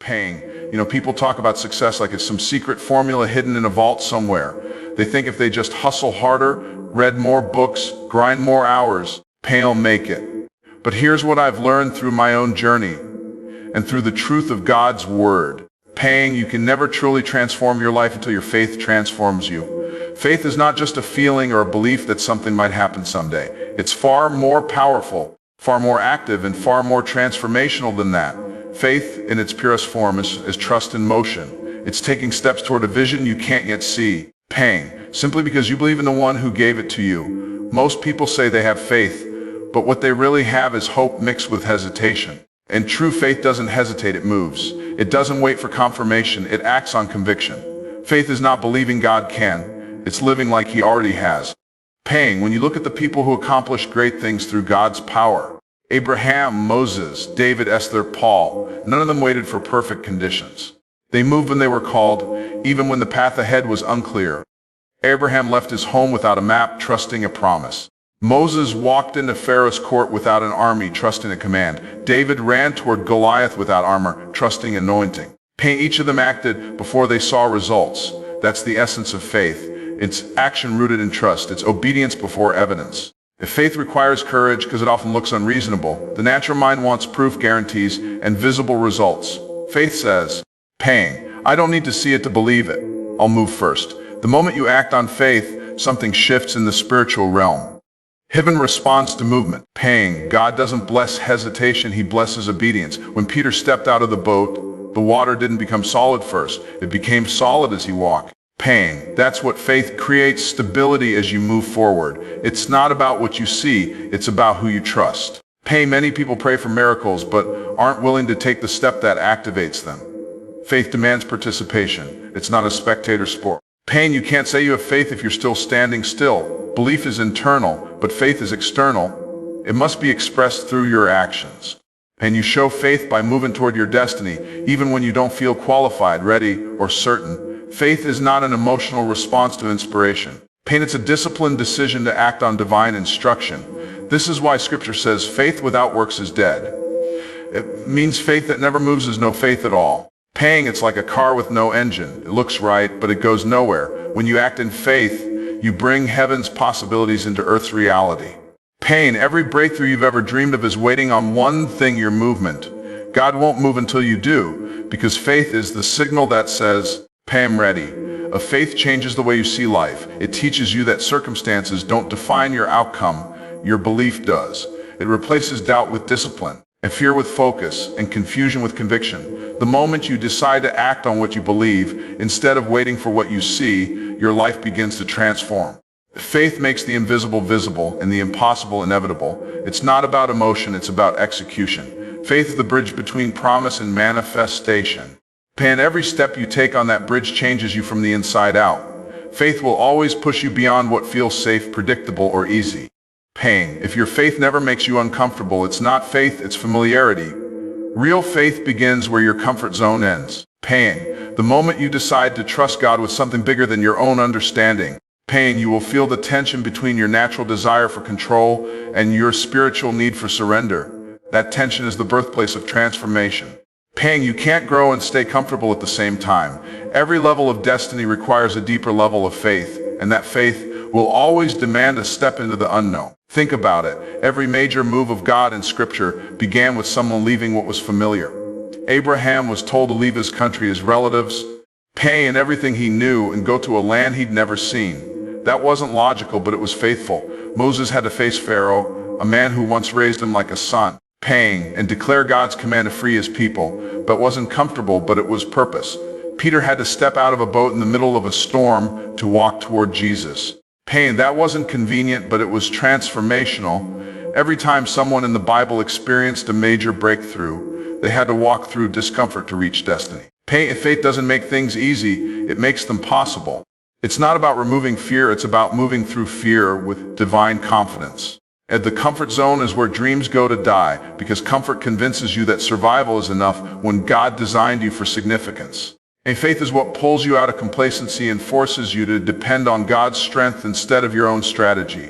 Paying. People talk about success like it's some secret formula hidden in a vault somewhere. They think if they just hustle harder, read more books, grind more hours, pay'll make it. But here's what I've learned through my own journey and through the truth of God's word. Paying, you can never truly transform your life until your faith transforms you. Faith is not just a feeling or a belief that something might happen someday. It's far more powerful, far more active, and far more transformational than that. Faith, in its purest form, is trust in motion. It's taking steps toward a vision you can't yet see. Paying, simply because you believe in the one who gave it to you. Most people say they have faith, but what they really have is hope mixed with hesitation. And true faith doesn't hesitate, it moves. It doesn't wait for confirmation, it acts on conviction. Faith is not believing God can, it's living like He already has. Paying, when you look at the people who accomplished great things through God's power, Abraham, Moses, David, Esther, Paul, none of them waited for perfect conditions. They moved when they were called, even when the path ahead was unclear. Abraham left his home without a map, trusting a promise. Moses walked into Pharaoh's court without an army, trusting a command. David ran toward Goliath without armor, trusting anointing. Each of them acted before they saw results. That's the essence of faith. It's action rooted in trust. It's obedience before evidence. If faith requires courage because it often looks unreasonable, the natural mind wants proof, guarantees, and visible results. Faith says, paying, I don't need to see it to believe it. I'll move first. The moment you act on faith, something shifts in the spiritual realm. Heaven responds to movement. Paying, God doesn't bless hesitation, He blesses obedience. When Peter stepped out of the boat, the water didn't become solid first. It became solid as he walked. Paying, that's what faith creates, stability as you move forward. It's not about what you see, it's about who you trust. Many people pray for miracles but aren't willing to take the step that activates them. Faith demands participation. It's not a spectator sport. You can't say you have faith if you're still standing still. Belief is internal, but faith is external. It must be expressed through your actions. You show faith by moving toward your destiny, even when you don't feel qualified, ready, or certain. Faith is not an emotional response to inspiration. It's a disciplined decision to act on divine instruction. This is why Scripture says faith without works is dead. It means faith that never moves is no faith at all. It's like a car with no engine. It looks right, but it goes nowhere. When you act in faith, you bring heaven's possibilities into earth's reality. Every breakthrough you've ever dreamed of is waiting on one thing, your movement. God won't move until you do, because faith is the signal that says, I'm ready. A faith changes the way you see life. It teaches you that circumstances don't define your outcome, your belief does. It replaces doubt with discipline, and fear with focus, and confusion with conviction. The moment you decide to act on what you believe, instead of waiting for what you see, your life begins to transform. Faith makes the invisible visible and the impossible inevitable. It's not about emotion, it's about execution. Faith is the bridge between promise and manifestation. Every step you take on that bridge changes you from the inside out. Faith will always push you beyond what feels safe, predictable, or easy. If your faith never makes you uncomfortable, it's not faith, it's familiarity. Real faith begins where your comfort zone ends. The moment you decide to trust God with something bigger than your own understanding, you will feel the tension between your natural desire for control and your spiritual need for surrender. That tension is the birthplace of transformation. You can't grow and stay comfortable at the same time. Every level of destiny requires a deeper level of faith, and that faith will always demand a step into the unknown. Think about it. Every major move of God in Scripture began with someone leaving what was familiar. Abraham was told to leave his country, his relatives, and everything he knew, and go to a land he'd never seen. That wasn't logical, but it was faithful. Moses had to face Pharaoh, a man who once raised him like a son. And declare God's command to free his people, but wasn't comfortable, but it was purpose. Peter had to step out of a boat in the middle of a storm to walk toward Jesus. That wasn't convenient, but it was transformational. Every time someone in the Bible experienced a major breakthrough, they had to walk through discomfort to reach destiny. If faith doesn't make things easy, it makes them possible. It's not about removing fear, it's about moving through fear with divine confidence. The comfort zone is where dreams go to die, because comfort convinces you that survival is enough when God designed you for significance. Faith is what pulls you out of complacency and forces you to depend on God's strength instead of your own strategy.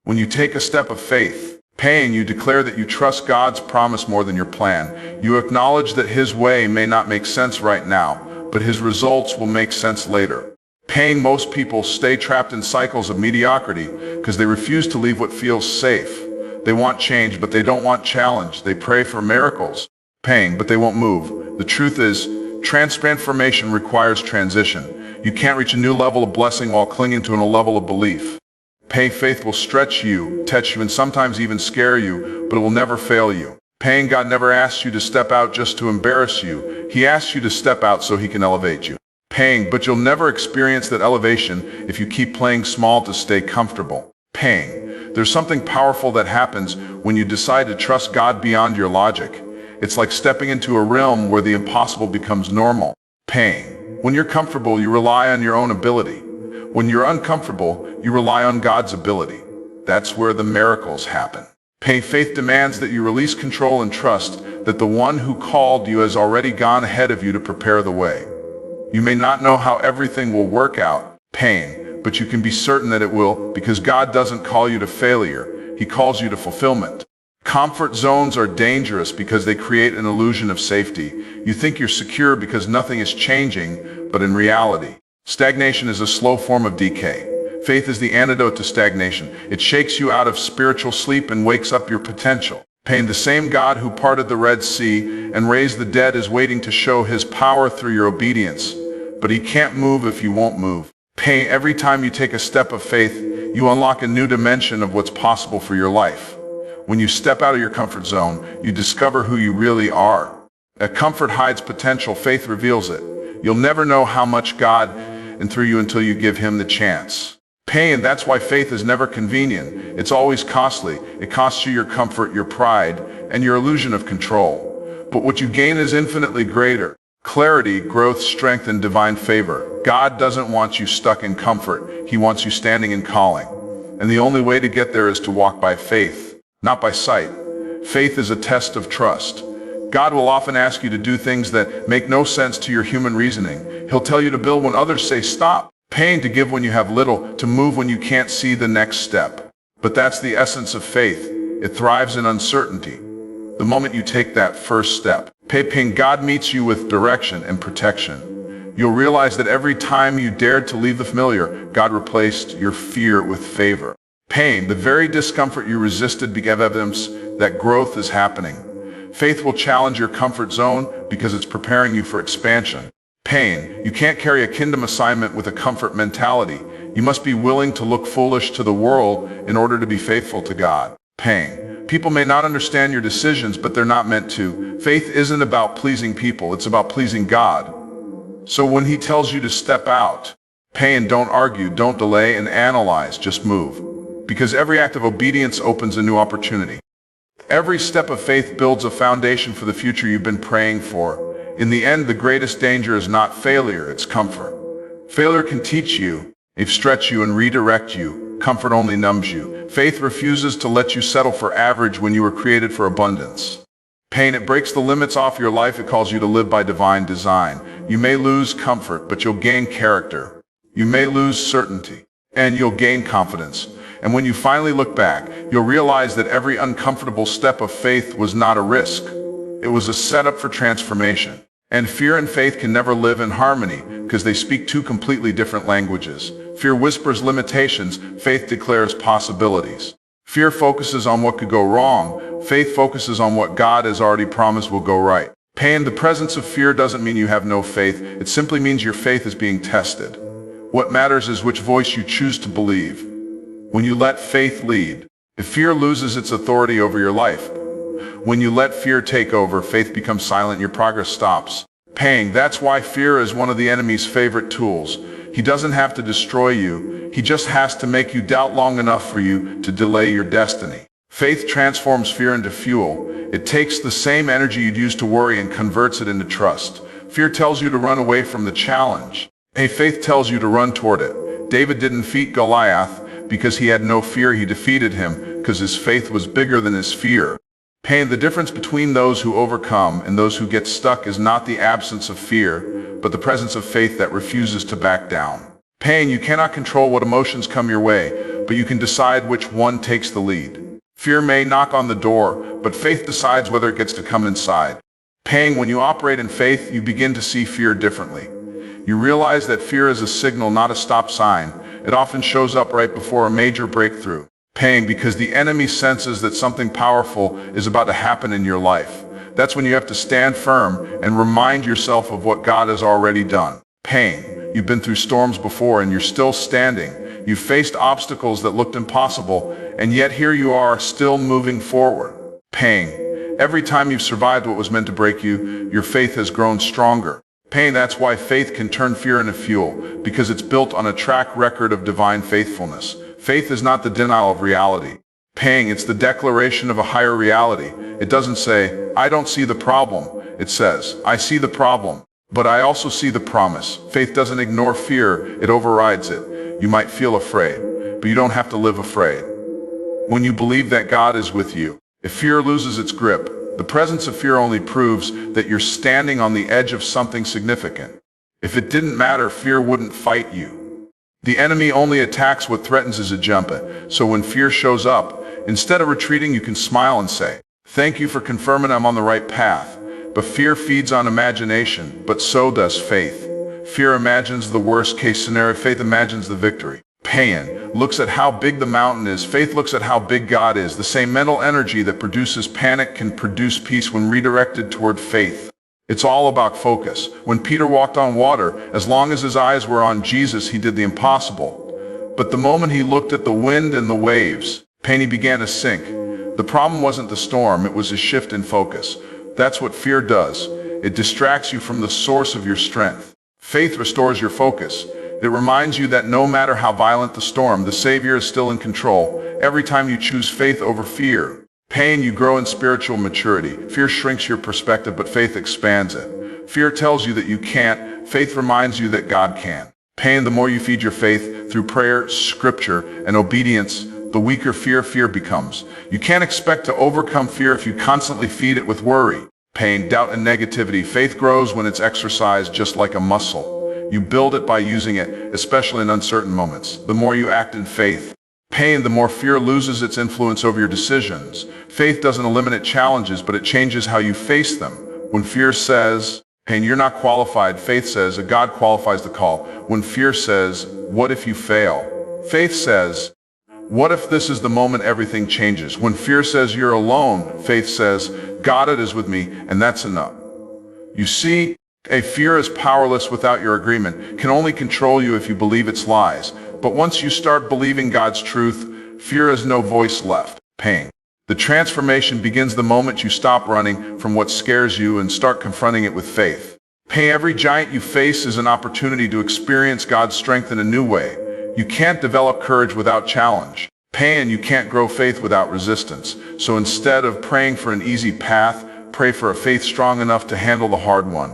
When you take a step of faith, Pain, you declare that you trust God's promise more than your plan. You acknowledge that His way may not make sense right now, but His results will make sense later. Pain, most people stay trapped in cycles of mediocrity because they refuse to leave what feels safe. They want change, but they don't want challenge. They pray for miracles. Pain, but they won't move. The truth is, transformation requires transition. You can't reach a new level of blessing while clinging to a level of belief. Faith will stretch you, touch you, and sometimes even scare you, but it will never fail you. God never asks you to step out just to embarrass you. He asks you to step out so He can elevate you. But you'll never experience that elevation if you keep playing small to stay comfortable. There's something powerful that happens when you decide to trust God beyond your logic. It's like stepping into a realm where the impossible becomes normal. When you're comfortable, you rely on your own ability. When you're uncomfortable, you rely on God's ability. That's where the miracles happen. Faith demands that you release control and trust that the one who called you has already gone ahead of you to prepare the way. You may not know how everything will work out, but you can be certain that it will, because God doesn't call you to failure. He calls you to fulfillment. Comfort zones are dangerous because they create an illusion of safety. You think you're secure because nothing is changing, but in reality, stagnation is a slow form of decay. Faith is the antidote to stagnation. It shakes you out of spiritual sleep and wakes up your potential. The same God who parted the Red Sea and raised the dead is waiting to show His power through your obedience. But He can't move if you won't move. Every time you take a step of faith, you unlock a new dimension of what's possible for your life. When you step out of your comfort zone, you discover who you really are. Comfort hides potential, faith reveals it. You'll never know how much God and through you until you give Him the chance. That's why faith is never convenient. It's always costly. It costs you your comfort, your pride, and your illusion of control. But what you gain is infinitely greater. Clarity, growth, strength, and divine favor. God doesn't want you stuck in comfort. He wants you standing in calling. And the only way to get there is to walk by faith, not by sight. Faith is a test of trust. God will often ask you to do things that make no sense to your human reasoning. He'll tell you to build when others say stop. To give when you have little, to move when you can't see the next step. But that's the essence of faith. It thrives in uncertainty. The moment you take that first step, God meets you with direction and protection. You'll realize that every time you dared to leave the familiar, God replaced your fear with favor. The very discomfort you resisted became evidence that growth is happening. Faith will challenge your comfort zone because it's preparing you for expansion. You can't carry a kingdom assignment with a comfort mentality. You must be willing to look foolish to the world in order to be faithful to God. People may not understand your decisions, but they're not meant to. Faith isn't about pleasing people, it's about pleasing God. So when He tells you to step out, don't argue, don't delay and analyze, just move. Because every act of obedience opens a new opportunity. Every step of faith builds a foundation for the future you've been praying for. In the end, the greatest danger is not failure, it's comfort. Failure can teach you, stretch you and redirect you. Comfort only numbs you. Faith refuses to let you settle for average when you were created for abundance. It breaks the limits off your life. It calls you to live by divine design. You may lose comfort, but you'll gain character. You may lose certainty, and you'll gain confidence. And when you finally look back, you'll realize that every uncomfortable step of faith was not a risk. It was a setup for transformation. And fear and faith can never live in harmony because they speak two completely different languages. Fear whispers limitations, faith declares possibilities. Fear focuses on what could go wrong, faith focuses on what God has already promised will go right. The presence of fear doesn't mean you have no faith, it simply means your faith is being tested. What matters is which voice you choose to believe. When you let faith lead, if fear loses its authority over your life, when you let fear take over, faith becomes silent, your progress stops. That's why fear is one of the enemy's favorite tools. He doesn't have to destroy you. He just has to make you doubt long enough for you to delay your destiny. Faith transforms fear into fuel. It takes the same energy you'd use to worry and converts it into trust. Fear tells you to run away from the challenge. Faith tells you to run toward it. David didn't defeat Goliath because he had no fear. He defeated him because his faith was bigger than his fear. The difference between those who overcome and those who get stuck is not the absence of fear, but the presence of faith that refuses to back down. You cannot control what emotions come your way, but you can decide which one takes the lead. Fear may knock on the door, but faith decides whether it gets to come inside. Pain, when you operate in faith, you begin to see fear differently. You realize that fear is a signal, not a stop sign. It often shows up right before a major breakthrough. Pain, because the enemy senses that something powerful is about to happen in your life. That's when you have to stand firm and remind yourself of what God has already done. Pain, you've been through storms before and you're still standing. You've faced obstacles that looked impossible, and yet here you are, still moving forward. Pain, every time you've survived what was meant to break you, your faith has grown stronger. Pain, that's why faith can turn fear into fuel, because it's built on a track record of divine faithfulness. Faith is not the denial of reality. Pain, it's the declaration of a higher reality. It doesn't say, I don't see the problem. It says, I see the problem, but I also see the promise. Faith doesn't ignore fear, it overrides it. You might feel afraid, but you don't have to live afraid. When you believe that God is with you, if fear loses its grip, the presence of fear only proves that you're standing on the edge of something significant. If it didn't matter, fear wouldn't fight you. The enemy only attacks what threatens his agenda, so when fear shows up, instead of retreating, you can smile and say, thank you for confirming I'm on the right path. But fear feeds on imagination, but so does faith. Fear imagines the worst case scenario, faith imagines the victory. Pain looks at how big the mountain is, faith looks at how big God is. The same mental energy that produces panic can produce peace when redirected toward faith. It's all about focus. When Peter walked on water, as long as his eyes were on Jesus, he did the impossible. But the moment he looked at the wind and the waves, he began to sink. The problem wasn't the storm, it was a shift in focus. That's what fear does. It distracts you from the source of your strength. Faith restores your focus. It reminds you that no matter how violent the storm, the Savior is still in control. Every time you choose faith over fear, pain, you grow in spiritual maturity. Fear shrinks your perspective, but faith expands it. Fear tells you that you can't. Faith reminds you that God can. Pain, the more you feed your faith through prayer, scripture, and obedience, the weaker fear becomes. You can't expect to overcome fear if you constantly feed it with worry, pain, doubt, and negativity. Faith grows when it's exercised, just like a muscle. You build it by using it, especially in uncertain moments. The more you act in faith, pain, the more fear loses its influence over your decisions. Faith doesn't eliminate challenges, but it changes how you face them. When fear says, pain, you're not qualified, faith says, God qualifies the call. When fear says, what if you fail? Faith says, what if this is the moment everything changes? When fear says you're alone, faith says, God is with me, and that's enough. You see, a fear is powerless without your agreement, can only control you if you believe its lies. But once you start believing God's truth, fear has no voice left. Pain. The transformation begins the moment you stop running from what scares you and start confronting it with faith. Pain, every giant you face is an opportunity to experience God's strength in a new way. You can't develop courage without challenge. Pain, you can't grow faith without resistance. So instead of praying for an easy path, pray for a faith strong enough to handle the hard one.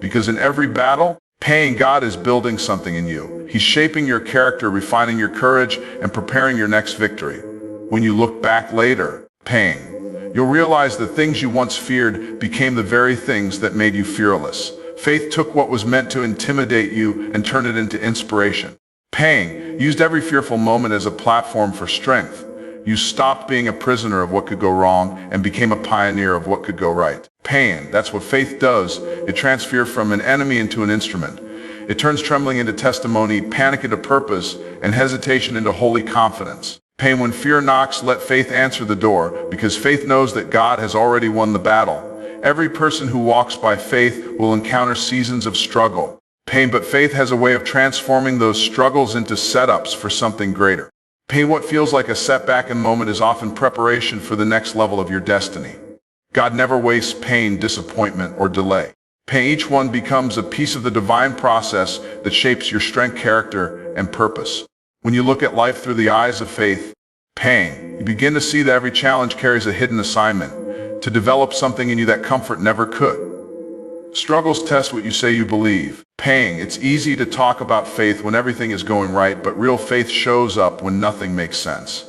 Because in every battle, pain, God is building something in you. He's shaping your character, refining your courage, and preparing your next victory. When you look back later, pain, you'll realize the things you once feared became the very things that made you fearless. Faith took what was meant to intimidate you and turned it into inspiration. Pain used every fearful moment as a platform for strength. You stopped being a prisoner of what could go wrong and became a pioneer of what could go right. Pain, that's what faith does. It transfers from an enemy into an instrument. It turns trembling into testimony, panic into purpose, and hesitation into holy confidence. Pain, when fear knocks, let faith answer the door, because faith knows that God has already won the battle. Every person who walks by faith will encounter seasons of struggle. Pain, but faith has a way of transforming those struggles into setups for something greater. Pain, what feels like a setback in moment is often preparation for the next level of your destiny. God never wastes pain, disappointment, or delay. Pain, each one becomes a piece of the divine process that shapes your strength, character, and purpose. When you look at life through the eyes of faith, pain, you begin to see that every challenge carries a hidden assignment to develop something in you that comfort never could. Struggles test what you say you believe. Pain, it's easy to talk about faith when everything is going right, but real faith shows up when nothing makes sense.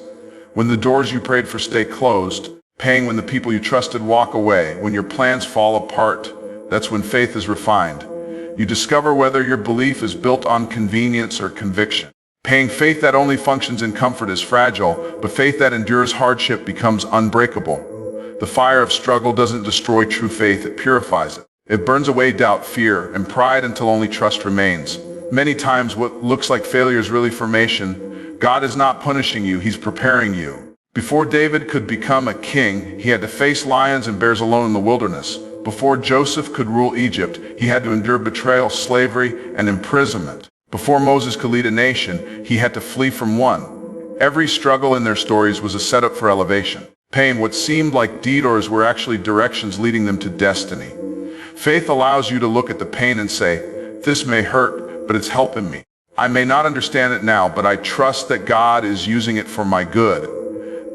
When the doors you prayed for stay closed, pain, when the people you trusted walk away, when your plans fall apart, that's when faith is refined. You discover whether your belief is built on convenience or conviction. Paying faith that only functions in comfort is fragile, but faith that endures hardship becomes unbreakable. The fire of struggle doesn't destroy true faith, it purifies it. It burns away doubt, fear, and pride until only trust remains. Many times what looks like failure is really formation. God is not punishing you, He's preparing you. Before David could become a king, he had to face lions and bears alone in the wilderness. Before Joseph could rule Egypt, he had to endure betrayal, slavery, and imprisonment. Before Moses could lead a nation, he had to flee from one. Every struggle in their stories was a setup for elevation. Pain, what seemed like detours, were actually directions leading them to destiny. Faith allows you to look at the pain and say, "This may hurt, but it's helping me. I may not understand it now, but I trust that God is using it for my good."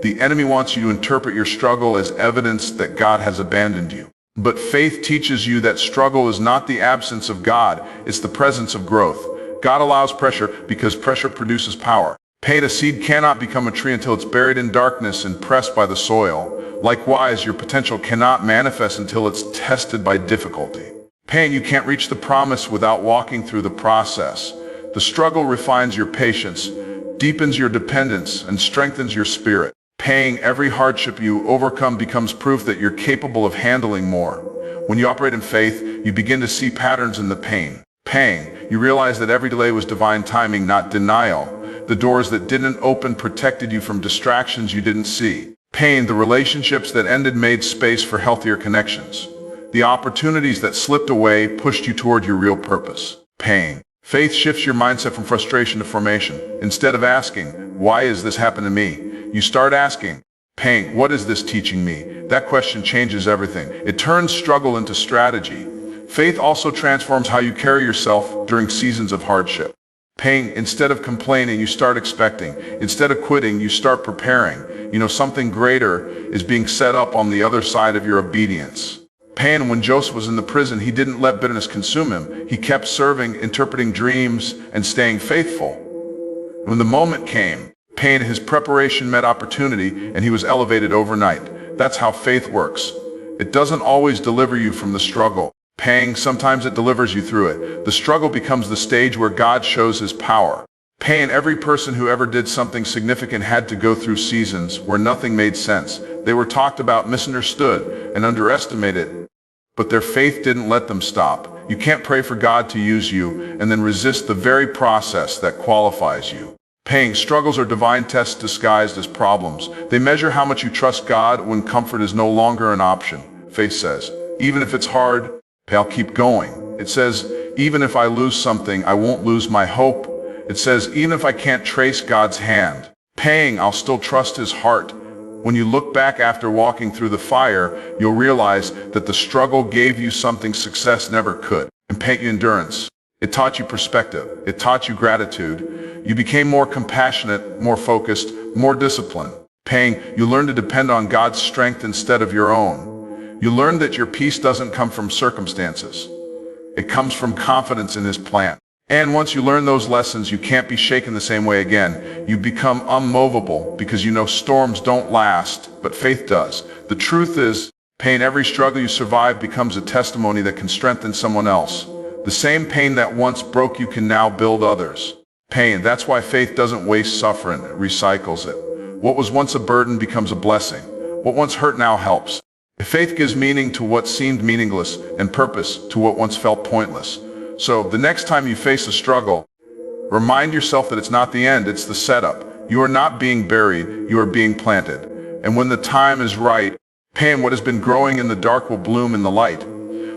The enemy wants you to interpret your struggle as evidence that God has abandoned you. But faith teaches you that struggle is not the absence of God, it's the presence of growth. God allows pressure because pressure produces power. Pain, a seed cannot become a tree until it's buried in darkness and pressed by the soil. Likewise, your potential cannot manifest until it's tested by difficulty. Pain, you can't reach the promise without walking through the process. The struggle refines your patience, deepens your dependence, and strengthens your spirit. Pain, every hardship you overcome becomes proof that you're capable of handling more. When you operate in faith, you begin to see patterns in the pain. You realize that every delay was divine timing, not denial. The doors that didn't open protected you from distractions you didn't see. Pain, the relationships that ended made space for healthier connections. The opportunities that slipped away pushed you toward your real purpose. Pain. Faith shifts your mindset from frustration to formation. Instead of asking, "Why is this happening to me?" you start asking, "Pain, what is this teaching me?" That question changes everything. It turns struggle into strategy. Faith also transforms how you carry yourself during seasons of hardship. Pain, instead of complaining, you start expecting. Instead of quitting, you start preparing. Something greater is being set up on the other side of your obedience. Pain, when Joseph was in the prison, he didn't let bitterness consume him. He kept serving, interpreting dreams, and staying faithful. When the moment came, pain, his preparation met opportunity, and he was elevated overnight. That's how faith works. It doesn't always deliver you from the struggle. Pain, sometimes it delivers you through it. The struggle becomes the stage where God shows His power. Pain, every person who ever did something significant had to go through seasons where nothing made sense. They were talked about, misunderstood, and underestimated. But their faith didn't let them stop. You can't pray for God to use you and then resist the very process that qualifies you. Pain, struggles are divine tests disguised as problems. They measure how much you trust God when comfort is no longer an option. Faith says, even if it's hard, I'll keep going. It says, even if I lose something, I won't lose my hope. It says, even if I can't trace God's hand, pain, I'll still trust His heart. When you look back after walking through the fire, you'll realize that the struggle gave you something success never could. And pain, endurance. It taught you perspective. It taught you gratitude. You became more compassionate, more focused, more disciplined. Pain, you learned to depend on God's strength instead of your own. You learn that your peace doesn't come from circumstances. It comes from confidence in His plan. And once you learn those lessons, you can't be shaken the same way again. You become unmovable because you know storms don't last, but faith does. The truth is, pain, every struggle you survive becomes a testimony that can strengthen someone else. The same pain that once broke you can now build others. Pain, that's why faith doesn't waste suffering, it recycles it. What was once a burden becomes a blessing. What once hurt now helps. Faith gives meaning to what seemed meaningless and purpose to what once felt pointless. So the next time you face a struggle, remind yourself that it's not the end, it's the setup. You are not being buried, you are being planted. And when the time is right, pain, what has been growing in the dark will bloom in the light.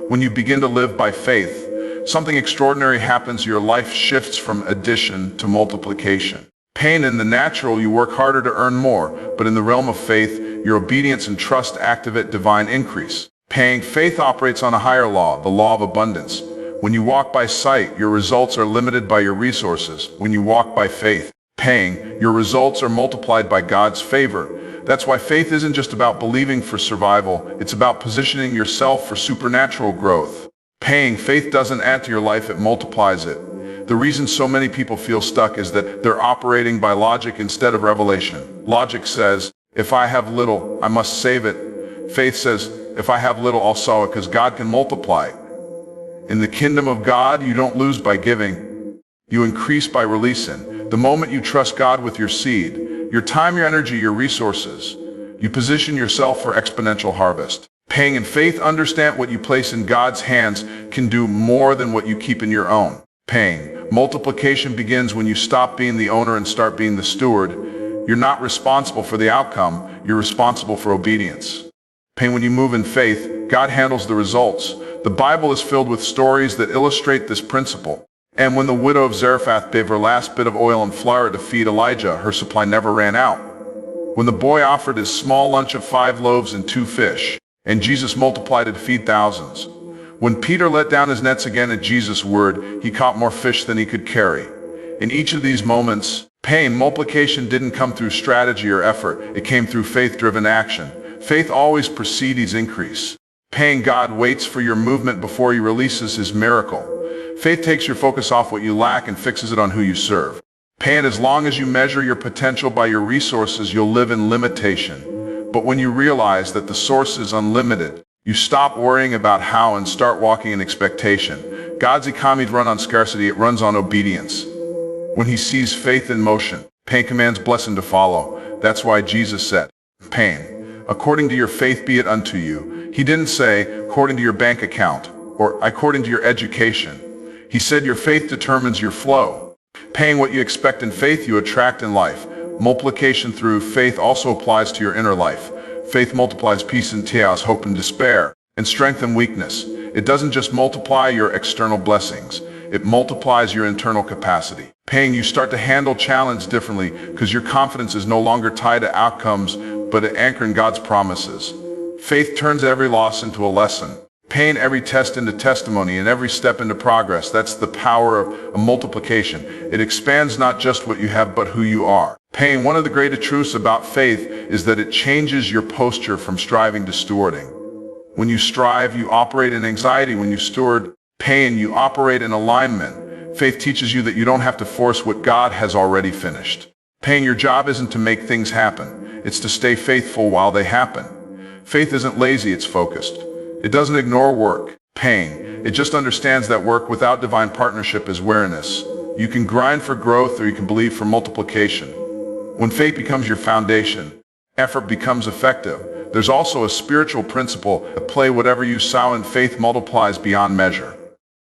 When you begin to live by faith, something extraordinary happens. Your life shifts from addition to multiplication. Pain, in the natural, you work harder to earn more, but in the realm of faith, your obedience and trust activate divine increase. Pain, faith operates on a higher law, the law of abundance. When you walk by sight, your results are limited by your resources. When you walk by faith, pain, your results are multiplied by God's favor. That's why faith isn't just about believing for survival, it's about positioning yourself for supernatural growth. Pain, faith doesn't add to your life, it multiplies it. The reason so many people feel stuck is that they're operating by logic instead of revelation. Logic says, if I have little, I must save it. Faith says, if I have little, I'll sow it because God can multiply. In the kingdom of God, you don't lose by giving. You increase by releasing. The moment you trust God with your seed, your time, your energy, your resources, you position yourself for exponential harvest. Paying in faith, understand what you place in God's hands can do more than what you keep in your own. Paying. Multiplication begins when you stop being the owner and start being the steward. You're not responsible for the outcome, you're responsible for obedience. Paying. When you move in faith, God handles the results. The Bible is filled with stories that illustrate this principle. And when the widow of Zarephath gave her last bit of oil and flour to feed Elijah, her supply never ran out. When the boy offered his small lunch of 5 loaves and 2 fish, and Jesus multiplied it to feed thousands. When Peter let down his nets again at Jesus' word, he caught more fish than he could carry. In each of these moments, multiplication didn't come through strategy or effort. It came through faith-driven action. Faith always precedes increase. God waits for your movement before he releases his miracle. Faith takes your focus off what you lack and fixes it on who you serve. As long as you measure your potential by your resources, you'll live in limitation. But when you realize that the source is unlimited, you stop worrying about how and start walking in expectation. God's economy runs on scarcity, it runs on obedience. When he sees faith in motion, commands blessing to follow. That's why Jesus said, according to your faith be it unto you. He didn't say, according to your bank account, or according to your education. He said your faith determines your flow. What you expect in faith, you attract in life. Multiplication through faith also applies to your inner life. Faith multiplies peace and chaos, hope and despair, and strength and weakness. It doesn't just multiply your external blessings, it multiplies your internal capacity. You start to handle challenge differently because your confidence is no longer tied to outcomes, but anchored in God's promises. Faith turns every loss into a lesson. Every test into testimony, and every step into progress. That's the power of multiplication. It expands not just what you have, but who you are. One of the greatest truths about faith is that it changes your posture from striving to stewarding. When you strive, you operate in anxiety. When you steward, you operate in alignment. Faith teaches you that you don't have to force what God has already finished. Your job isn't to make things happen. It's to stay faithful while they happen. Faith isn't lazy, it's focused. It doesn't ignore work, It just understands that work without divine partnership is weariness. You can grind for growth or you can believe for multiplication. When faith becomes your foundation, effort becomes effective. There's also a spiritual principle at play. Whatever you sow in faith multiplies beyond measure.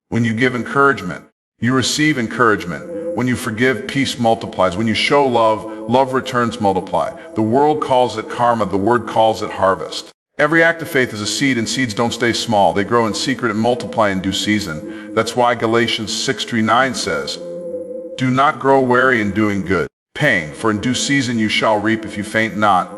When you give encouragement, you receive encouragement. When you forgive, peace multiplies. When you show love, love returns multiply. The world calls it karma, the word calls it harvest. Every act of faith is a seed, and seeds don't stay small. They grow in secret and multiply in due season. That's why Galatians 6:9 says, do not grow weary in doing good. For in due season you shall reap if you faint not.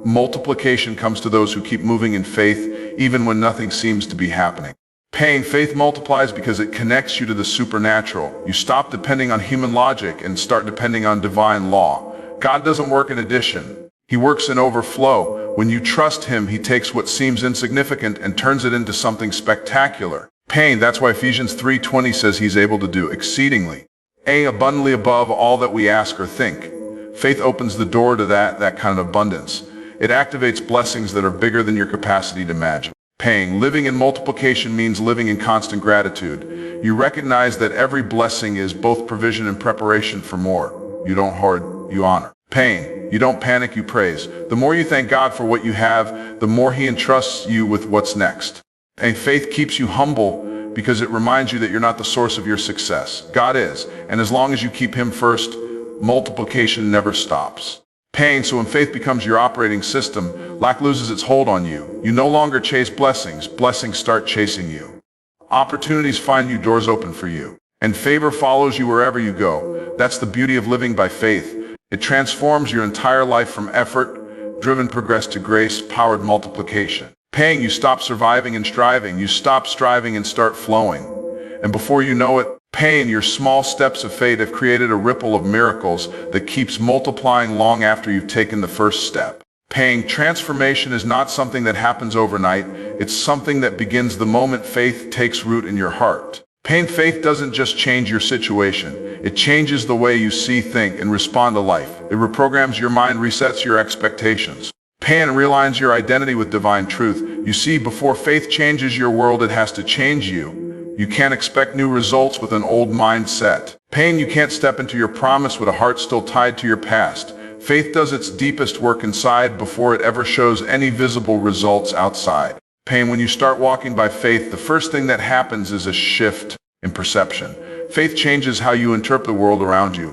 Multiplication comes to those who keep moving in faith, even when nothing seems to be happening. Faith multiplies because it connects you to the supernatural. You stop depending on human logic and start depending on divine law. God doesn't work in addition. He works in overflow. When you trust him, he takes what seems insignificant and turns it into something spectacular. That's why Ephesians 3:20 says he's able to do exceedingly, abundantly above all that we ask or think. Faith opens the door to that kind of abundance. It activates blessings that are bigger than your capacity to imagine. Living in multiplication means living in constant gratitude. You recognize that every blessing is both provision and preparation for more. You don't hoard, you honor. You don't panic, you praise. The more you thank God for what you have, the more he entrusts you with what's next. Faith keeps you humble because it reminds you that you're not the source of your success. God is, and as long as you keep him first, multiplication never stops. So when faith becomes your operating system, lack loses its hold on you. You no longer chase blessings, blessings start chasing you. Opportunities find you, doors open for you. And favor follows you wherever you go. That's the beauty of living by faith. It transforms your entire life from effort-driven progress to grace-powered multiplication. You stop surviving and striving. You stop striving and start flowing. And before you know it, your small steps of faith have created a ripple of miracles that keeps multiplying long after you've taken the first step. Transformation is not something that happens overnight. It's something that begins the moment faith takes root in your heart. Faith doesn't just change your situation. It changes the way you see, think, and respond to life. It reprograms your mind, resets your expectations. And realigns your identity with divine truth. You see, before faith changes your world, it has to change you. You can't expect new results with an old mindset. Pain, you can't step into your promise with a heart still tied to your past. Faith does its deepest work inside before it ever shows any visible results outside. Pain, when you start walking by faith, the first thing that happens is a shift in perception. Faith changes how you interpret the world around you.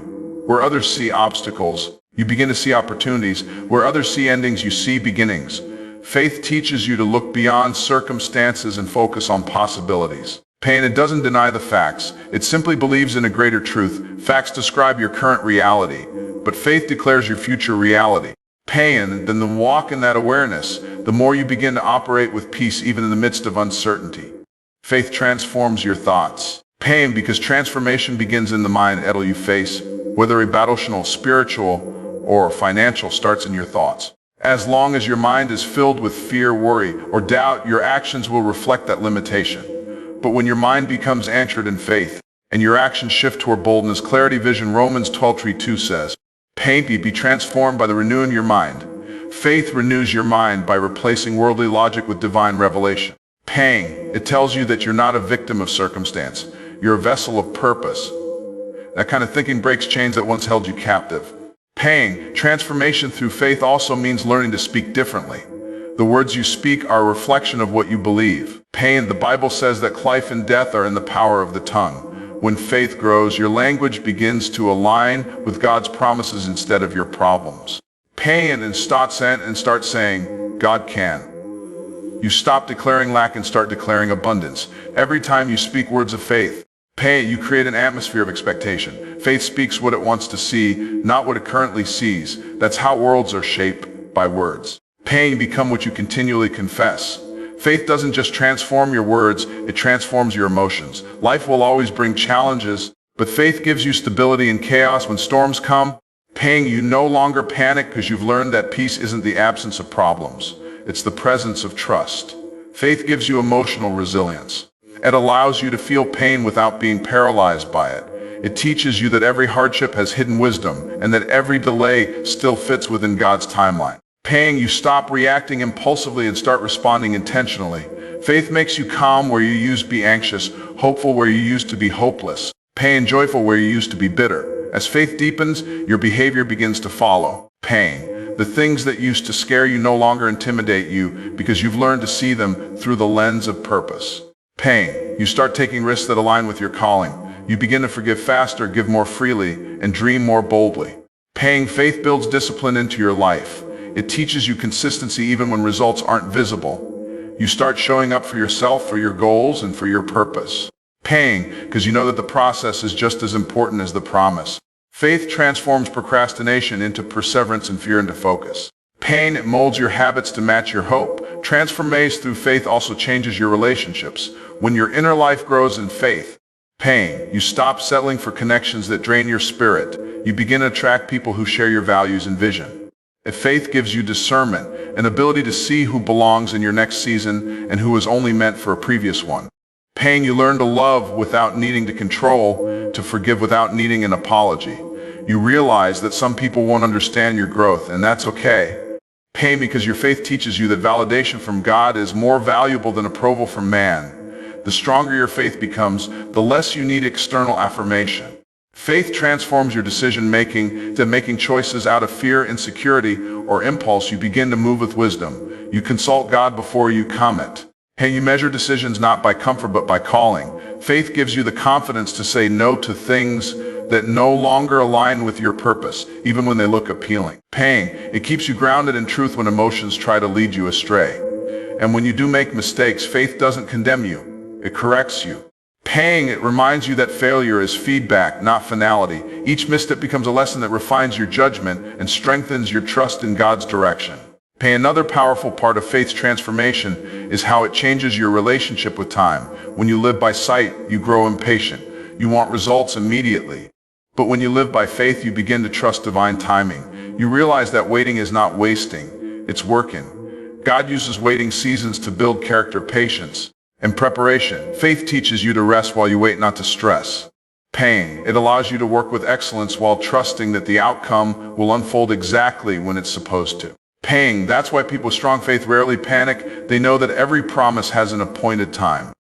Where others see obstacles, you begin to see opportunities. Where others see endings, you see beginnings. Faith teaches you to look beyond circumstances and focus on possibilities. Pain, it doesn't deny the facts. It simply believes in a greater truth. Facts describe your current reality, but faith declares your future reality. Pain, then the walk in that awareness, the more you begin to operate with peace even in the midst of uncertainty. Faith transforms your thoughts. Pain, because transformation begins in the mind. All you face, whether emotional, spiritual, or financial, starts in your thoughts. As long as your mind is filled with fear, worry, or doubt, your actions will reflect that limitation. But when your mind becomes anchored in faith, and your actions shift toward boldness, clarity, vision, Romans 12:2 says, Pain, be transformed by the renewing your mind. Faith renews your mind by replacing worldly logic with divine revelation. Pain, it tells you that you're not a victim of circumstance. You're a vessel of purpose. That kind of thinking breaks chains that once held you captive. Pain, transformation through faith also means learning to speak differently. The words you speak are a reflection of what you believe. Pain, the Bible says that life and death are in the power of the tongue. When faith grows, your language begins to align with God's promises instead of your problems. Pain, and start saying, God can. You stop declaring lack and start declaring abundance. Every time you speak words of faith, pain, you create an atmosphere of expectation. Faith speaks what it wants to see, not what it currently sees. That's how worlds are shaped, by words. Pain, you become what you continually confess. Faith doesn't just transform your words, it transforms your emotions. Life will always bring challenges, but faith gives you stability in chaos. When storms come, pain, you no longer panic because you've learned that peace isn't the absence of problems. It's the presence of trust. Faith gives you emotional resilience. It allows you to feel pain without being paralyzed by it. It teaches you that every hardship has hidden wisdom and that every delay still fits within God's timeline. Pain, you stop reacting impulsively and start responding intentionally. Faith makes you calm where you used to be anxious, hopeful where you used to be hopeless, pain, joyful where you used to be bitter. As faith deepens, your behavior begins to follow. Pain, the things that used to scare you no longer intimidate you because you've learned to see them through the lens of purpose. Pain, you start taking risks that align with your calling. You begin to forgive faster, give more freely, and dream more boldly. Pain, faith builds discipline into your life. It teaches you consistency even when results aren't visible. You start showing up for yourself, for your goals, and for your purpose. Pain, because you know that the process is just as important as the promise. Faith transforms procrastination into perseverance and fear into focus. Pain, it molds your habits to match your hope. Transformation through faith also changes your relationships. When your inner life grows in faith, pain, you stop settling for connections that drain your spirit. You begin to attract people who share your values and vision. If faith gives you discernment, an ability to see who belongs in your next season and who was only meant for a previous one. Pain, you learn to love without needing to control, to forgive without needing an apology. You realize that some people won't understand your growth, and that's okay. Pain, because your faith teaches you that validation from God is more valuable than approval from man. The stronger your faith becomes, the less you need external affirmation. Faith transforms your decision-making to making choices out of fear, insecurity, or impulse. You begin to move with wisdom. You consult God before you comment. Hey, you measure decisions not by comfort but by calling. Faith gives you the confidence to say no to things that no longer align with your purpose, even when they look appealing. Pain, it keeps you grounded in truth when emotions try to lead you astray. And when you do make mistakes, faith doesn't condemn you. It corrects you. Pain, it reminds you that failure is feedback, not finality. Each misstep becomes a lesson that refines your judgment and strengthens your trust in God's direction. Pain, another powerful part of faith's transformation is how it changes your relationship with time. When you live by sight, you grow impatient. You want results immediately. But when you live by faith, you begin to trust divine timing. You realize that waiting is not wasting, it's working. God uses waiting seasons to build character, patience, and preparation. Faith teaches you to rest while you wait, not to stress. Pain, it allows you to work with excellence while trusting that the outcome will unfold exactly when it's supposed to. Pain, that's why people with strong faith rarely panic. They know that every promise has an appointed time.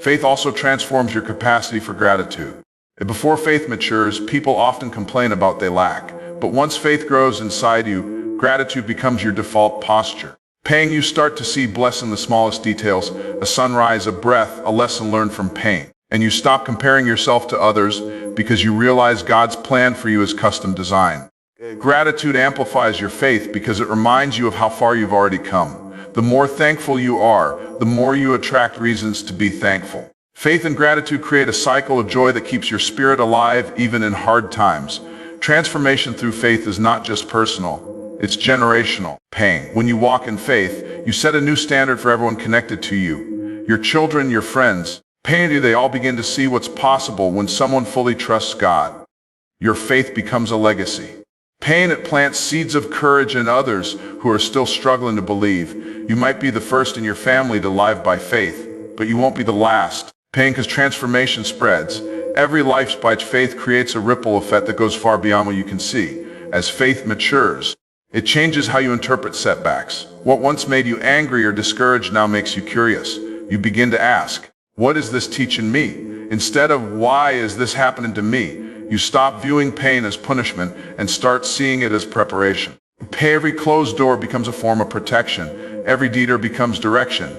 Faith also transforms your capacity for gratitude. Before faith matures, people often complain about what they lack. But once faith grows inside you, gratitude becomes your default posture. Pain, you start to see blessing the smallest details, a sunrise, a breath, a lesson learned from pain. And you stop comparing yourself to others because you realize God's plan for you is custom designed. Gratitude amplifies your faith because it reminds you of how far you've already come. The more thankful you are, the more you attract reasons to be thankful. Faith and gratitude create a cycle of joy that keeps your spirit alive even in hard times. Transformation through faith is not just personal, it's generational. Pain. When you walk in faith, you set a new standard for everyone connected to you. Your children, your friends. Pain, they all begin to see what's possible when someone fully trusts God. Your faith becomes a legacy. Pain, it plants seeds of courage in others who are still struggling to believe. You might be the first in your family to live by faith, but you won't be the last. Pain, because transformation spreads. Every life by faith creates a ripple effect that goes far beyond what you can see. As faith matures, it changes how you interpret setbacks. What once made you angry or discouraged now makes you curious. You begin to ask, what is this teaching me? Instead of why is this happening to me? You stop viewing pain as punishment and start seeing it as preparation. Every closed door becomes a form of protection. Every detour becomes direction.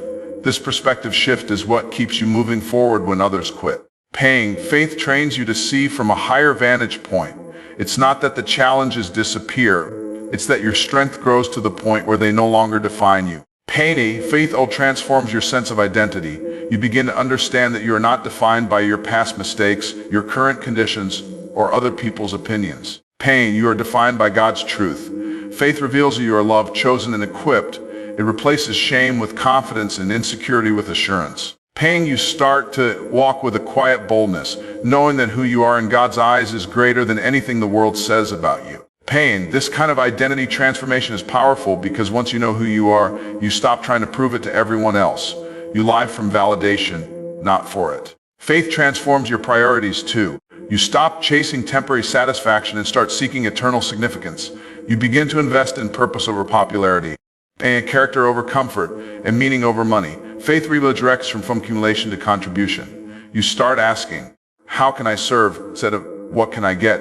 This perspective shift is what keeps you moving forward when others quit. Pain, faith trains you to see from a higher vantage point. It's not that the challenges disappear. It's that your strength grows to the point where they no longer define you. Pain, faith transforms your sense of identity. You begin to understand that you are not defined by your past mistakes, your current conditions, or other people's opinions. Pain, you are defined by God's truth. Faith reveals that you are loved, chosen, and equipped. It replaces shame with confidence and insecurity with assurance. Pain, you start to walk with a quiet boldness, knowing that who you are in God's eyes is greater than anything the world says about you. Pain, this kind of identity transformation is powerful because once you know who you are, you stop trying to prove it to everyone else. You live from validation, not for it. Faith transforms your priorities too. You stop chasing temporary satisfaction and start seeking eternal significance. You begin to invest in purpose over popularity, and character over comfort, and meaning over money. Faith redirects from accumulation to contribution. You start asking, how can I serve, instead of what can I get?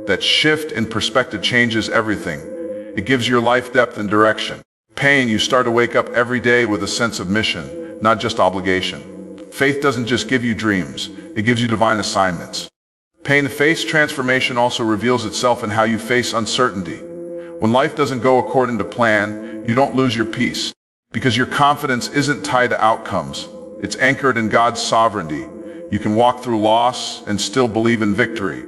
That shift in perspective changes everything. It gives your life depth and direction. Pain, you start to wake up every day with a sense of mission, not just obligation. Faith doesn't just give you dreams, it gives you divine assignments. Pain, the faith's transformation also reveals itself in how you face uncertainty. When life doesn't go according to plan, you don't lose your peace, because your confidence isn't tied to outcomes. It's anchored in God's sovereignty. You can walk through loss and still believe in victory,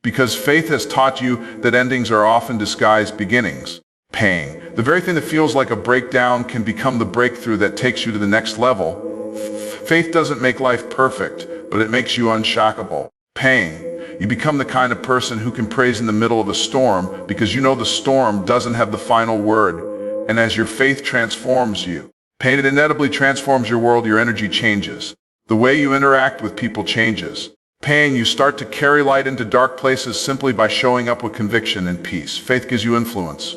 because faith has taught you that endings are often disguised beginnings. Pain, the very thing that feels like a breakdown, can become the breakthrough that takes you to the next level. Faith doesn't make life perfect, but it makes you unshockable. Pain, you become the kind of person who can praise in the middle of a storm because you know the storm doesn't have the final word. And as your faith transforms you, pain, it inevitably transforms your world. Your energy changes. The way you interact with people changes. Pain, you start to carry light into dark places simply by showing up with conviction and peace. Faith gives you influence.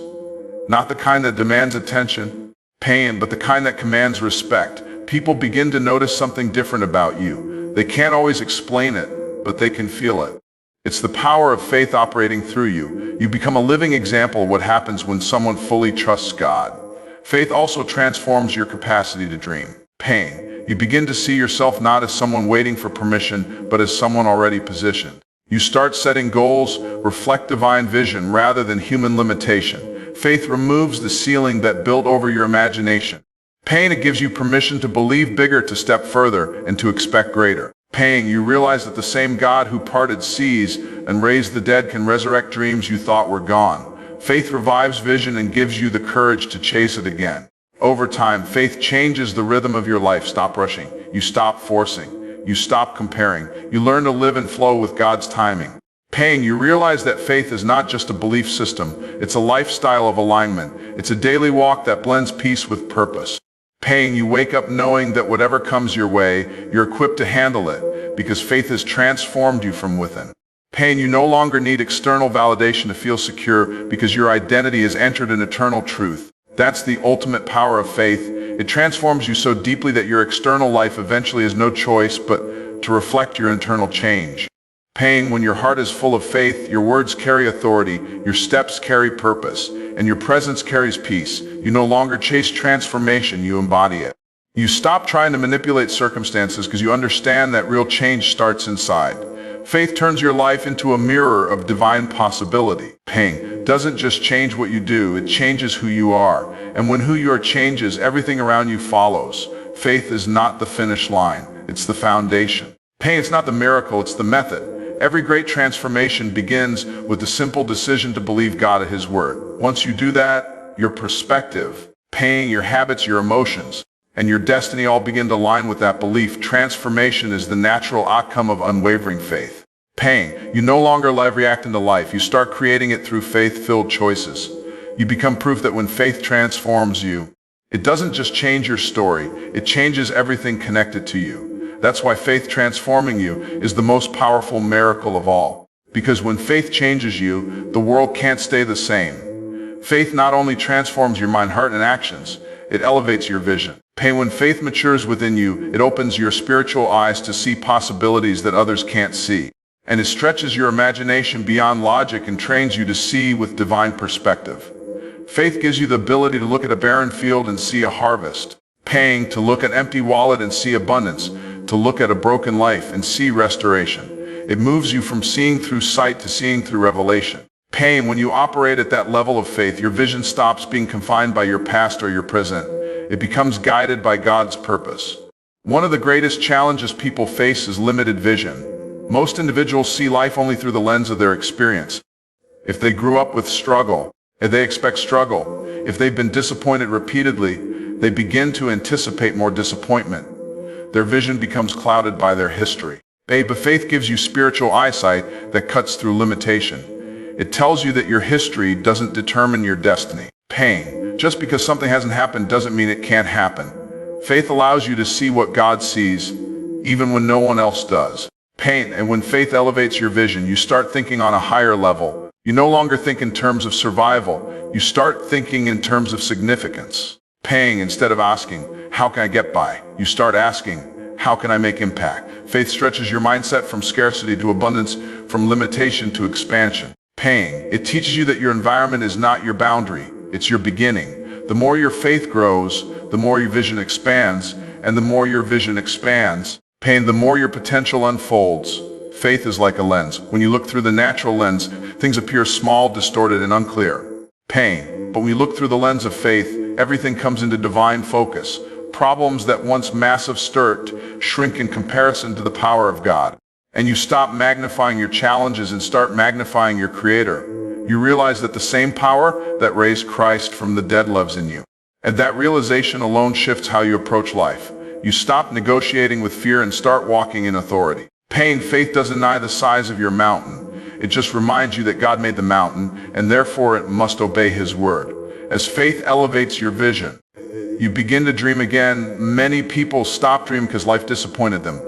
Not the kind that demands attention, pain, but the kind that commands respect. People begin to notice something different about you. They can't always explain it, but they can feel it. It's the power of faith operating through you. You become a living example of what happens when someone fully trusts God. Faith also transforms your capacity to dream. Pain, you begin to see yourself not as someone waiting for permission, but as someone already positioned. You start setting goals, reflect divine vision rather than human limitation. Faith removes the ceiling that built over your imagination. Pain, it gives you permission to believe bigger, to step further, and to expect greater. Pain, you realize that the same God who parted seas and raised the dead can resurrect dreams you thought were gone. Faith revives vision and gives you the courage to chase it again. Over time, faith changes the rhythm of your life. Stop rushing. You stop forcing. You stop comparing. You learn to live and flow with God's timing. Pain, you realize that faith is not just a belief system. It's a lifestyle of alignment. It's a daily walk that blends peace with purpose. Pain, you wake up knowing that whatever comes your way, you're equipped to handle it because faith has transformed you from within. Pain, you no longer need external validation to feel secure because your identity is entered in eternal truth. That's the ultimate power of faith. It transforms you so deeply that your external life eventually has no choice but to reflect your internal change. Pain, when your heart is full of faith, your words carry authority, your steps carry purpose, and your presence carries peace. You no longer chase transformation, you embody it. You stop trying to manipulate circumstances because you understand that real change starts inside. Faith turns your life into a mirror of divine possibility. Pain doesn't just change what you do, it changes who you are. And when who you are changes, everything around you follows. Faith is not the finish line, it's the foundation. Pain is not the miracle, it's the method. Every great transformation begins with the simple decision to believe God at His word. Once you do that, your perspective, pain, your habits, your emotions, and your destiny all begin to align with that belief. Transformation is the natural outcome of unwavering faith. Pain, you no longer live reacting to life. You start creating it through faith-filled choices. You become proof that when faith transforms you, it doesn't just change your story, it changes everything connected to you. That's why faith transforming you is the most powerful miracle of all. Because when faith changes you, the world can't stay the same. Faith not only transforms your mind, heart, and actions, it elevates your vision. Pain, when faith matures within you, it opens your spiritual eyes to see possibilities that others can't see. And it stretches your imagination beyond logic and trains you to see with divine perspective. Faith gives you the ability to look at a barren field and see a harvest. Pain, to look at an empty wallet and see abundance. To look at a broken life and see restoration. It moves you from seeing through sight to seeing through revelation. Pain, when you operate at that level of faith, your vision stops being confined by your past or your present. It becomes guided by God's purpose. One of the greatest challenges people face is limited vision. Most individuals see life only through the lens of their experience. If they grew up with struggle, if they expect struggle, if they've been disappointed repeatedly, they begin to anticipate more disappointment. Their vision becomes clouded by their history. But faith gives you spiritual eyesight that cuts through limitation. It tells you that your history doesn't determine your destiny. Pain, just because something hasn't happened doesn't mean it can't happen. Faith allows you to see what God sees, even when no one else does. Pain, and when faith elevates your vision, you start thinking on a higher level. You no longer think in terms of survival. You start thinking in terms of significance. Pain, instead of asking, how can I get by? You start asking, how can I make impact? Faith stretches your mindset from scarcity to abundance, from limitation to expansion. Pain, it teaches you that your environment is not your boundary, it's your beginning. The more your faith grows, the more your vision expands, and the more your vision expands, pain, the more your potential unfolds. Faith is like a lens. When you look through the natural lens, things appear small, distorted, and unclear. Pain, but when you look through the lens of faith, everything comes into divine focus. Problems that once massive shrink in comparison to the power of God. And you stop magnifying your challenges and start magnifying your Creator. You realize that the same power that raised Christ from the dead lives in you. And that realization alone shifts how you approach life. You stop negotiating with fear and start walking in authority. Pain, faith doesn't deny the size of your mountain. It just reminds you that God made the mountain, and therefore it must obey His word. As faith elevates your vision, you begin to dream again. Many people stop dreaming because life disappointed them.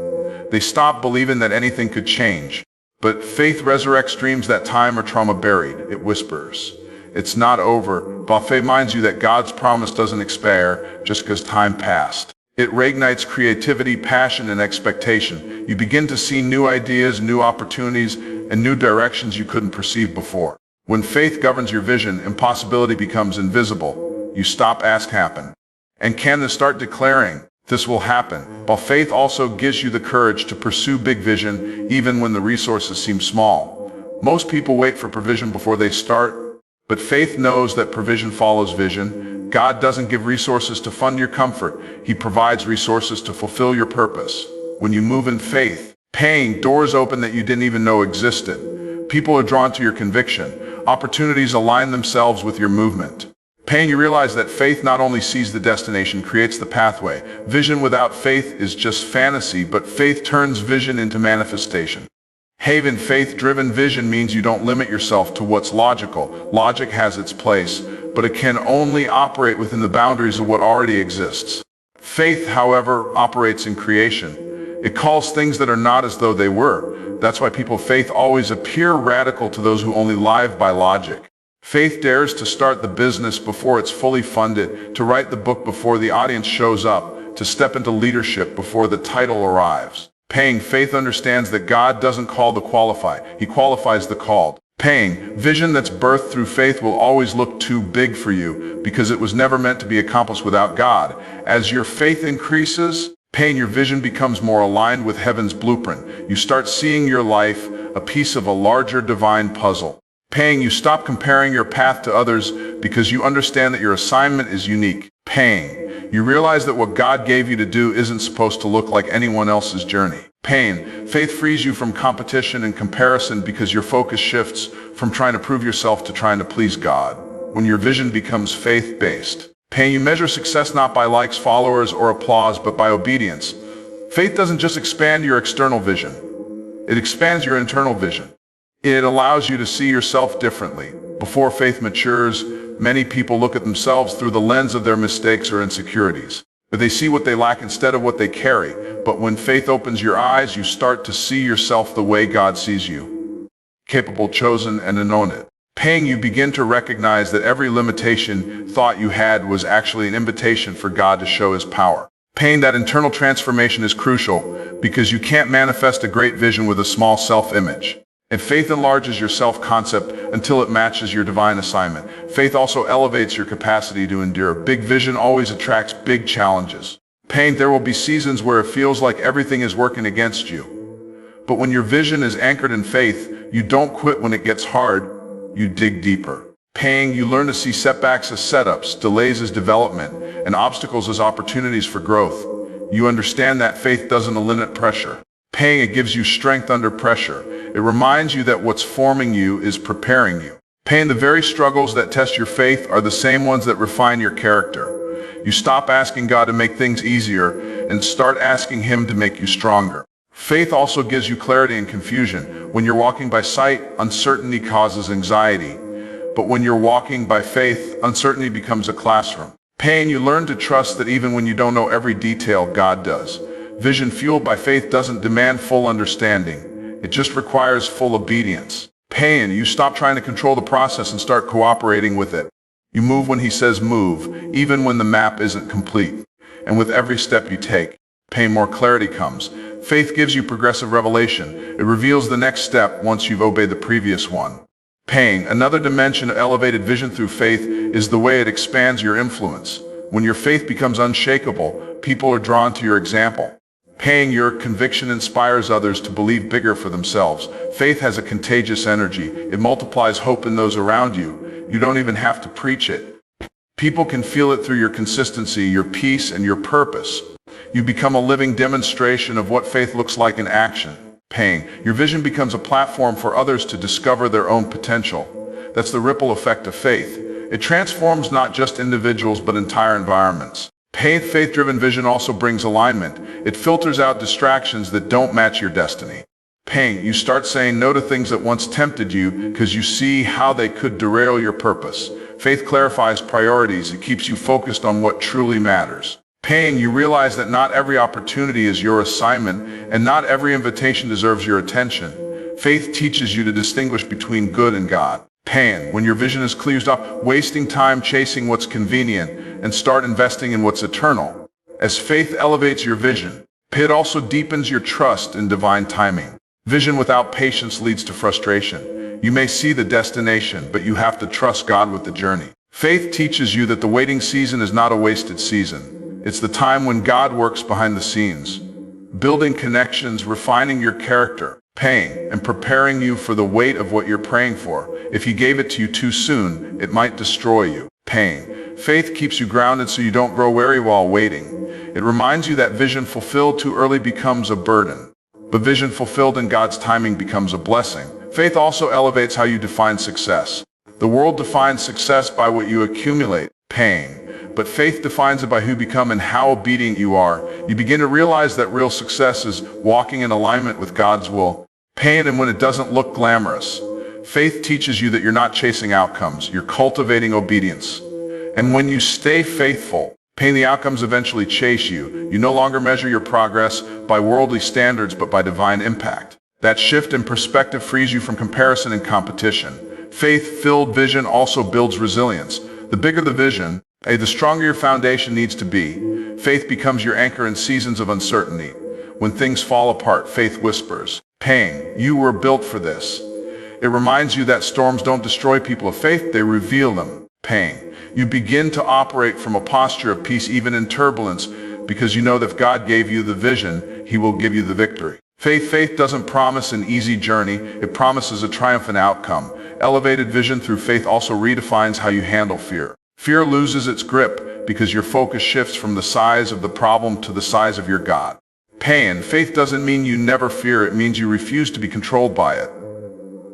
They stop believing that anything could change. But faith resurrects dreams that time or trauma buried. It whispers, it's not over. But faith reminds you that God's promise doesn't expire just because time passed. It reignites creativity, passion, and expectation. You begin to see new ideas, new opportunities, and new directions you couldn't perceive before. When faith governs your vision, impossibility becomes invisible. You stop asking, happen. And can start declaring, this will happen. While faith also gives you the courage to pursue big vision, even when the resources seem small. Most people wait for provision before they start, but faith knows that provision follows vision. God doesn't give resources to fund your comfort. He provides resources to fulfill your purpose. When you move in faith, doors open that you didn't even know existed. People are drawn to your conviction. Opportunities align themselves with your movement. You realize that faith not only sees the destination, creates the pathway. Vision without faith is just fantasy, but faith turns vision into manifestation. Faith-driven vision means you don't limit yourself to what's logical. Logic has its place, but it can only operate within the boundaries of what already exists. Faith, however, operates in creation. It calls things that are not as though they were. That's why people of faith always appear radical to those who only live by logic. Faith dares to start the business before it's fully funded, to write the book before the audience shows up, to step into leadership before the title arrives. Paying, faith understands that God doesn't call the qualified, He qualifies the called. Paying, vision that's birthed through faith will always look too big for you because it was never meant to be accomplished without God. As your faith increases, paying, your vision becomes more aligned with heaven's blueprint. You start seeing your life a piece of a larger divine puzzle. Paying, you stop comparing your path to others because you understand that your assignment is unique. Paying, you realize that what God gave you to do isn't supposed to look like anyone else's journey. Paying, faith frees you from competition and comparison because your focus shifts from trying to prove yourself to trying to please God. When your vision becomes faith-based. Paying, you measure success not by likes, followers, or applause, but by obedience. Faith doesn't just expand your external vision. It expands your internal vision. It allows you to see yourself differently. Before faith matures, many people look at themselves through the lens of their mistakes or insecurities. They see what they lack instead of what they carry. But when faith opens your eyes, you start to see yourself the way God sees you. Capable, chosen, and anointed. Paying, you begin to recognize that every limitation thought you had was actually an invitation for God to show His power. Paying, that internal transformation is crucial because you can't manifest a great vision with a small self-image. And faith enlarges your self-concept until it matches your divine assignment. Faith also elevates your capacity to endure. Big vision always attracts big challenges. Paying, there will be seasons where it feels like everything is working against you. But when your vision is anchored in faith, you don't quit when it gets hard, you dig deeper. Paying, you learn to see setbacks as setups, delays as development, and obstacles as opportunities for growth. You understand that faith doesn't eliminate pressure. Paying, it gives you strength under pressure. It reminds you that what's forming you is preparing you. Paying, the very struggles that test your faith are the same ones that refine your character. You stop asking God to make things easier and start asking Him to make you stronger. Faith also gives you clarity and confusion. When you're walking by sight, uncertainty causes anxiety. But when you're walking by faith, uncertainty becomes a classroom. Paying, you learn to trust that even when you don't know every detail, God does. Vision fueled by faith doesn't demand full understanding. It just requires full obedience. Paying, you stop trying to control the process and start cooperating with it. You move when He says move, even when the map isn't complete. And with every step you take, paying, more clarity comes. Faith gives you progressive revelation. It reveals the next step once you've obeyed the previous one. Paying, another dimension of elevated vision through faith is the way it expands your influence. When your faith becomes unshakable, people are drawn to your example. Paying, your conviction inspires others to believe bigger for themselves. Faith has a contagious energy. It multiplies hope in those around you. You don't even have to preach it. People can feel it through your consistency, your peace, and your purpose. You become a living demonstration of what faith looks like in action. Paying, your vision becomes a platform for others to discover their own potential. That's the ripple effect of faith. It transforms not just individuals but entire environments. Faith-driven vision also brings alignment. It filters out distractions that don't match your destiny. Paying, you start saying no to things that once tempted you because you see how they could derail your purpose. Faith clarifies priorities. It keeps you focused on what truly matters. Paying, you realize that not every opportunity is your assignment and not every invitation deserves your attention. Faith teaches you to distinguish between good and God. Paying, when your vision is clear, stop wasting time chasing what's convenient and start investing in what's eternal. As faith elevates your vision, it also deepens your trust in divine timing. Vision without patience leads to frustration. You may see the destination, but you have to trust God with the journey. Faith teaches you that the waiting season is not a wasted season. It's the time when God works behind the scenes, building connections, refining your character, paying, and preparing you for the weight of what you're praying for. If He gave it to you too soon, it might destroy you. Paying, faith keeps you grounded so you don't grow weary while waiting. It reminds you that vision fulfilled too early becomes a burden, but vision fulfilled in God's timing becomes a blessing. Faith also elevates how you define success. The world defines success by what you accumulate, paying, but faith defines it by who you become and how obedient you are. You begin to realize that real success is walking in alignment with God's will. Paying, and when it doesn't look glamorous, faith teaches you that you're not chasing outcomes, you're cultivating obedience. And when you stay faithful, paying, the outcomes eventually chase you. You no longer measure your progress by worldly standards but by divine impact. That shift in perspective frees you from comparison and competition. Faith-filled vision also builds resilience. The bigger the vision, the stronger your foundation needs to be. Faith becomes your anchor in seasons of uncertainty. When things fall apart, faith whispers, "Pain, you were built for this." It reminds you that storms don't destroy people of faith, they reveal them. Pain. You begin to operate from a posture of peace even in turbulence because you know that if God gave you the vision, He will give you the victory. Faith doesn't promise an easy journey, it promises a triumphant outcome. Elevated vision through faith also redefines how you handle fear. Fear loses its grip because your focus shifts from the size of the problem to the size of your God. Pain. Faith doesn't mean you never fear, it means you refuse to be controlled by it.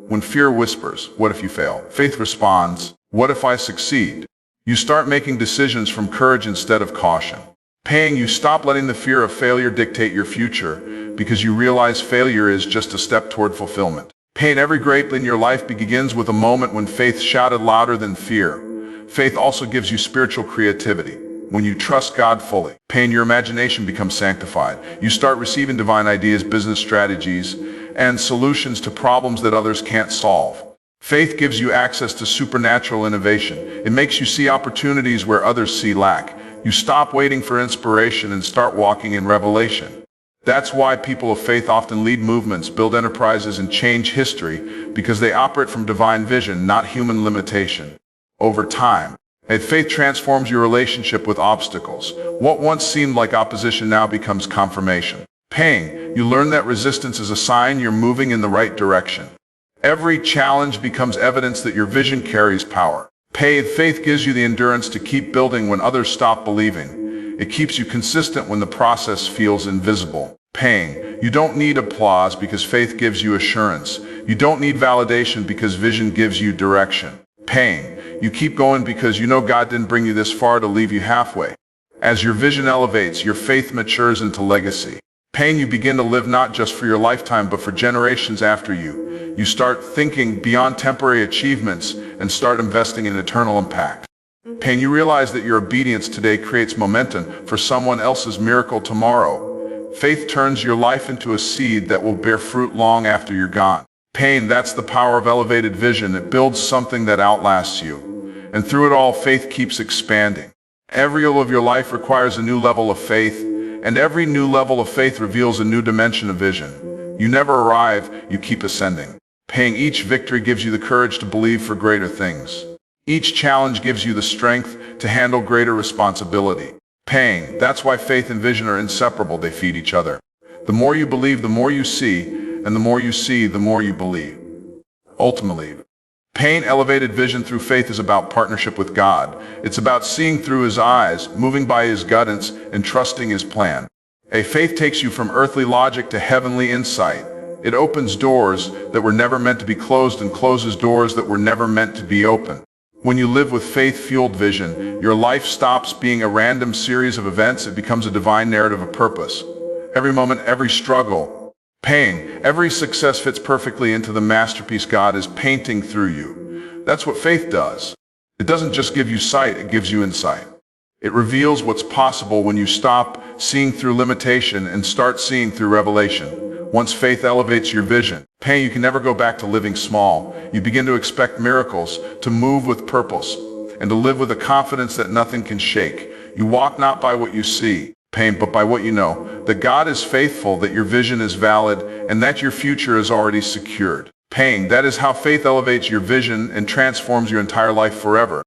When fear whispers, "What if you fail?" Faith responds, "What if I succeed?" You start making decisions from courage instead of caution. Pain. You stop letting the fear of failure dictate your future because you realize failure is just a step toward fulfillment. Pain. Every great in your life begins with a moment when faith shouted louder than fear. Faith also gives you spiritual creativity. When you trust God fully, pain, your imagination becomes sanctified. You start receiving divine ideas, business strategies, and solutions to problems that others can't solve. Faith gives you access to supernatural innovation. It makes you see opportunities where others see lack. You stop waiting for inspiration and start walking in revelation. That's why people of faith often lead movements, build enterprises, and change history, because they operate from divine vision, not human limitation. Over time, faith transforms your relationship with obstacles. What once seemed like opposition now becomes confirmation. Pain. You learn that resistance is a sign you're moving in the right direction. Every challenge becomes evidence that your vision carries power. Faith gives you the endurance to keep building when others stop believing. It keeps you consistent when the process feels invisible. Pain. You don't need applause because faith gives you assurance. You don't need validation because vision gives you direction. Pain. You keep going because you know God didn't bring you this far to leave you halfway. As your vision elevates, your faith matures into legacy. Pain. You begin to live not just for your lifetime but for generations after you. You start thinking beyond temporary achievements and start investing in eternal impact. Pain. You realize that your obedience today creates momentum for someone else's miracle tomorrow. Faith turns your life into a seed that will bear fruit long after you're gone. Pain. That's the power of elevated vision. It builds something that outlasts you. And through it all, faith keeps expanding. Every area of your life requires a new level of faith, and every new level of faith reveals a new dimension of vision. You never arrive, you keep ascending. Pain. Each victory gives you the courage to believe for greater things. Each challenge gives you the strength to handle greater responsibility. Pain. That's why faith and vision are inseparable. They feed each other. The more you believe, the more you see, and the more you see, the more you believe. Ultimately, pain, elevated vision through faith is about partnership with God. It's about seeing through His eyes, moving by His guidance, and trusting His plan. Faith takes you from earthly logic to heavenly insight. It opens doors that were never meant to be closed and closes doors that were never meant to be open. When you live with faith-fueled vision, your life stops being a random series of events. It becomes a divine narrative of purpose. Every moment, every struggle, pain, every success fits perfectly into the masterpiece God is painting through you. That's what faith does. It doesn't just give you sight, it gives you insight. It reveals what's possible when you stop seeing through limitation and start seeing through revelation. Once faith elevates your vision, you can never go back to living small. You begin to expect miracles, to move with purpose, and to live with a confidence that nothing can shake. You walk not by what you see, but by what you know, that God is faithful, that your vision is valid, and that your future is already secured. That is how faith elevates your vision and transforms your entire life forever.